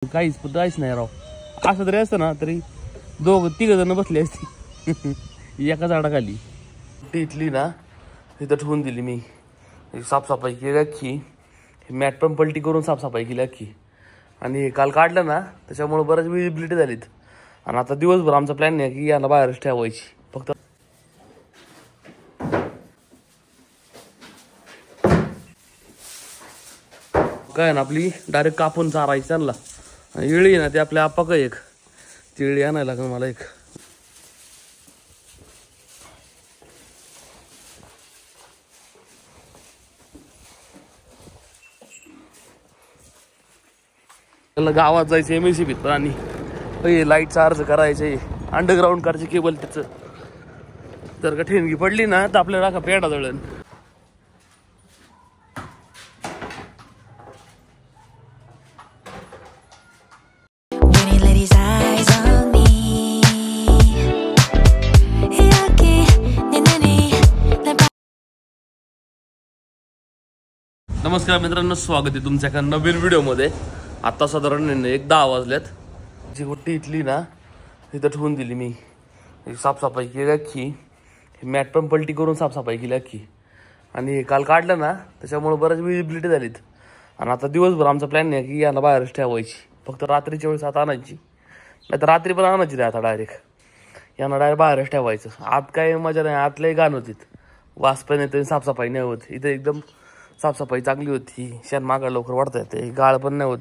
काहीच नाही राव. असं तरी असतं ना तरी तिघ जण बसले असती एका झाडाखाली. इथली ना तिथं ठेवून दिली मी. साफसफाई केली अख्खी. मॅट पण पलटी करून साफसफाई केली अख्खी. आणि काल काढलं ना त्याच्यामुळे बरेच विजिबिलिटी झालीत. आणि आता दिवसभर आमचा प्लॅन नाही की याला बाहेरच ठेवायची. फक्त काय ना आपली डायरेक्ट कापून चारायची त्यांना. इळी ना ते आपल्या आप्पा का एक तिळी आणायला लागेल मला एक. त्याला गावात जायचं MSCBीत पण. आणि लाईट चार्ज करायचे अंडरग्राऊंड करायचे केबल. त्याचं जर का ठेणगी पडली ना तर आपल्याला राखा पेडा जळण. नमस्कार मित्रांनो, स्वागत आहे तुमच्या एका नवीन व्हिडिओमध्ये. आता साधारण 10 वाजल्यात. जी गोष्टी इथली ना तिथं ठेवून दिली मी. साफसफाई केली अख्खी. मॅट पण पलटी करून साफसफाई केली अख्खी. आणि काल काढलं ना त्याच्यामुळे बरेच विजिबिलिटी झालीत. आणि आता दिवसभर आमचा प्लॅन नाही की याला बाहेरच ठेवायची. फक्त रात्रीच्या वेळेस आता आणायची, नाही तर रात्री पण आणायची नाही. आता डायरेक्ट यांना डायरेक्ट बाहेरच ठेवायचं. आत काय मजा नाही. आतलंही गाण होती, वास पण येते, साफसफाई नाही होत. इथं एकदम साफसफाई चांगली होती. शेण मागं लवकर वाढता येते, गाळ पण नाही होत.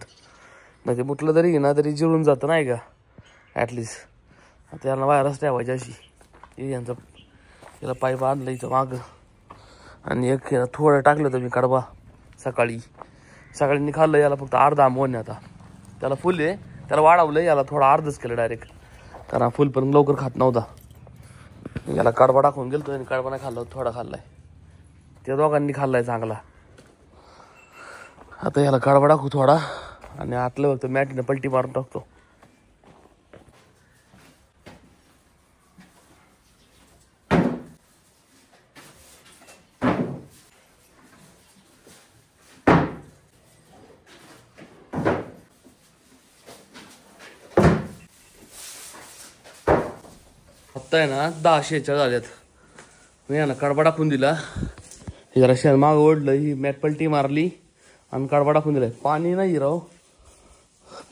नाही ते मुटलं तरी ना तरी जिरून जातं नाही का ॲटलिस्ट. आता यांना बाहेरच ठेवायची अशी. यांचं याला पाईप आणलं इथं मागं. आणि एक थोडं टाकलं होतं मी कडबा सकाळी खाल्लं. याला फक्त अर्धा आंबवणे. आता त्याला फुल आहे, त्याला वाढवलं. याला थोडा अर्धच केलं डायरेक्ट, कारण फुल पण लवकर खात नव्हता. याला कडबा टाकून गेलतो आणि कडबा नाही खाल्ला, थोडा खाल्लाय. त्या दोघांनी खाल्लाय चांगला. आता याला कडबा टाकू थोडा आणि आतलं फक्त मॅटीनं पलटी मारून टाकतो. आत्ता आहे ना 10:46 झाल्यात. मी याला कडबा टाकून दिला. हे जरा शेण मागं ओढलं, ही मॅट पलटी मारली आणि कडबा टाकून दिलाय. पाणी नाही राव,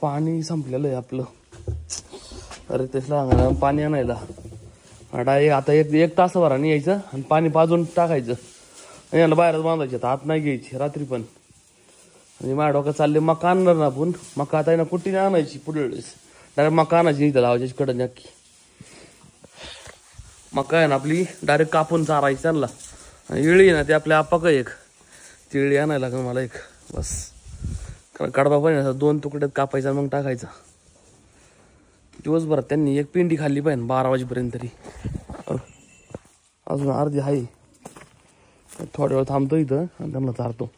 पाणी संपलेलं आहे आपलं. अरे तेच पाणी आणायला डायरेक्ट आता एक तासाभराने यायचं आणि पाणी पाजून टाकायचं. आणि याला बाहेरच बांधायचे. आत नाही घ्यायची रात्री पण. आणि माझ्या डोक्यात चालले मका आणणार ना आपण. मका आता आहे ना कुट्टीने आणायची पुढे वेळेस. डायरेक्ट मका आणायची इथं लावायची कडं नक्की. मका आहे ना आपली डायरेक्ट कापून चारायची त्यांना. आणि इळी ना ते आपल्या आप्पा का एक तिळी आणायला लागेल मला एक बस. कारण कडबा पण 2 तुकड्यात कापायचा मग टाकायचा. दिवसभरात त्यांनी एक पिंडी खाल्ली पाहिजे 12 वाजेपर्यंत तरी. अजून अर्धी आहे. थोड्या वेळ थांबतो इथं आणि त्यांना चारतो.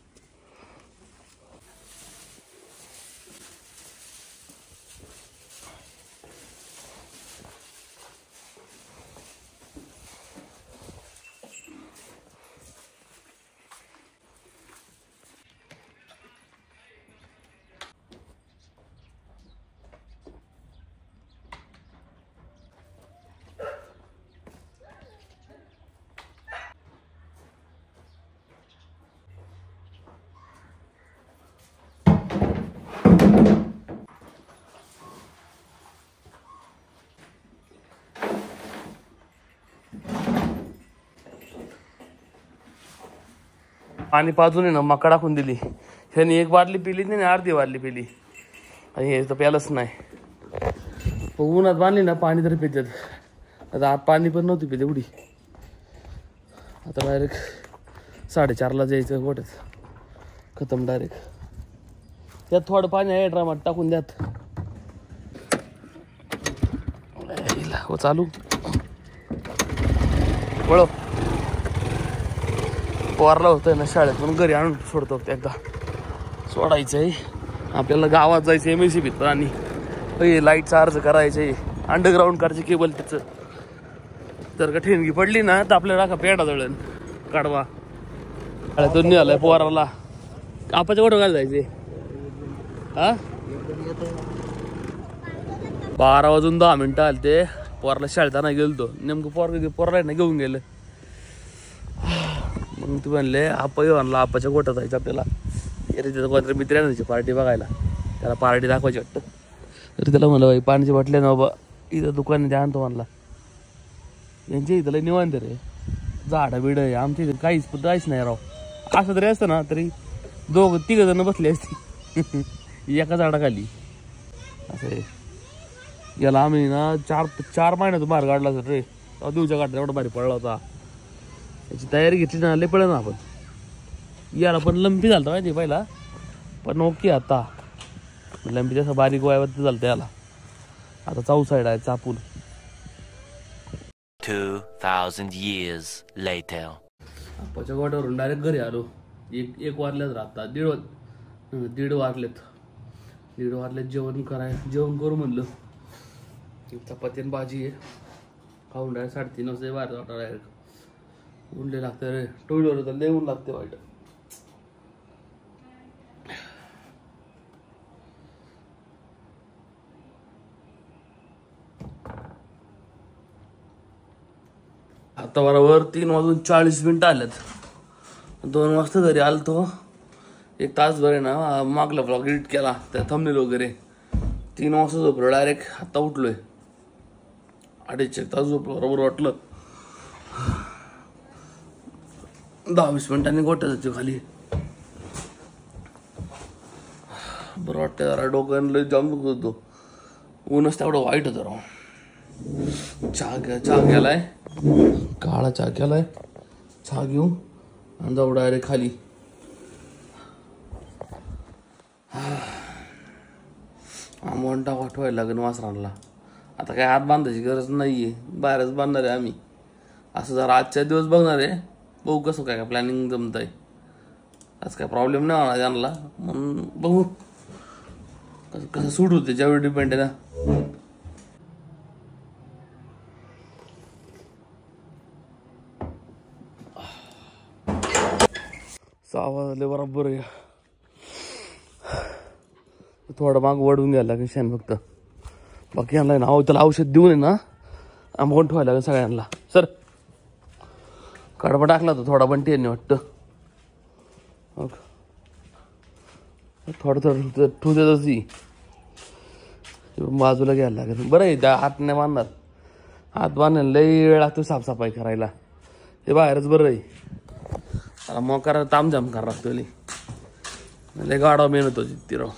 पाणी पाजून आहे ना मका टाकून दिली. ह्यानी एक बाटली पिली नाही, अर्धी बाटली पिली. आणि हे तर प्यालंच नाही. उन्हात बांधली ना पाणी तरी पितात. आता आत पाणी पण नव्हती पित एवढी. आता डायरेक्ट 4:30ला जायचं गोट्यात. खतम डायरेक्ट. त्यात थोडं पाणी आहे ड्रामात टाकून द्यात. हो चालू वळ पोरला होतंय ना शाळेत म्हणून घरी आणून सोडतो. एकदा सोडायचंय आपल्याला. गावात जायचं MSCBीत पण. आणि लाईट चार्ज करायचे अंडरग्राऊंड करायचे केबल. त्याचं जर का ठेणगी पडली ना तर आपल्याला राखा पेडा जळण. कडवा शाळेतून निघालाय पोराला. आपाच्या कुठं घाल जायचे. हा 12 वाजून 10 मिनिटं आले ते. पोराला शाळेताना गेलो नेमकं पोराला ना घेऊन गेलं. मग तू म्हणले आपा येऊ आणला, आपाच्या गोठ्यात जायचं आपल्याला. अरे त्याचा कोणतरी मित्र आणायची पार्टी बघायला, त्याला पार्टी दाखवायची वाटतं. तर त्याला म्हणलं बाई पाण्याची बाटल्या ना बाबा इथं दुकान द्या आणतो म्हणला. यांच्या इथं लय निवांत रे, झाडं बिडं आहे. आमच्या इथं काहीच नाही राव. असं तरी असतं ना तरी 2-3 जण बसली असती एका झाडाखाली. असं आहे. याला आम्ही ना 4 महिन्यातून बाहेर काढला सर रे. दिवच्या काढला एवढा भारी पडला होता. याची तयारी घेतली ना लय पडलं ना आपण. याला पण लंपी झालता माहिती पहिला, पण ओके आता लंपी जसं बारीक वयावरती झालं याला. आता चौसाईड आहे चापून. 2000 years later. आपाच्या गोट्यावरून डायरेक्ट घरी आलो. एक वाजल्यात राहता. दीड वाजलेत. जेवण करू म्हणलं. चपाती आणि भाजी आहे. खाऊन डायरेक्ट 3:30 वाजता बाहेर जाता. डायरेक्ट उंडले लागते रे. टोळीवर तर लय ऊन लागते वाईट. आता बरोबर 3:40 आलेत. 2 वाजता घरी आलतो. 1 तासभर आहे ना मागला ब्लॉग एडिट केला, त्या थंबनेल वगैरे. 3 वाजता झोपलो डायरेक्ट. आता उठलोय 2.5 तास झोपलो. बरोबर वाटलं. 10-20 मिनिटांनी गोट्या जायची खाली. बरं वाटतं जरा. डोक्यानं लय जाम दुखत होतो. ऊनच तेवढं वाईट होतं राव. चहा केलाय, काळा चहा केलाय. चहा घेऊन आणि जाऊ डायरेक्ट खाली. आंबवंटा वाटवायला लागेल वासरांना. आता काय हात बांधायची गरज नाहीये, बाहेरच बांधणार आहे आम्ही. असं जरा आजच्या दिवस बघणार आहे. बघू कसं काय प्लॅनिंग जमत आहे. आज काय प्रॉब्लेम नाही होणार त्यांना. म्हणून बघू कसं सूट होते त्याच्यावर डिपेंड आहे ना. आवाज बरोबर आहे. थोडं माग वडून घ्यायला लागेल शान फक्त. बाकी आणलाय ना त्याला औषध देऊन आहे ना आंबवून ठेवायला लागेल सगळ्यांना. सर कडबा टाकला तर थोडा पण टेन वाटतं. थोडं ठेवू देत बाजूला घ्यायला लागेल. बरं आहे त्या हात नाही बांधणार. हात बांधायला लई वेळ लागतो साफसफाई करायला. ते बाहेरच बरं आहे. मग करा तामझाम करा लागतो लय गाडा मेहनत होती ती राव.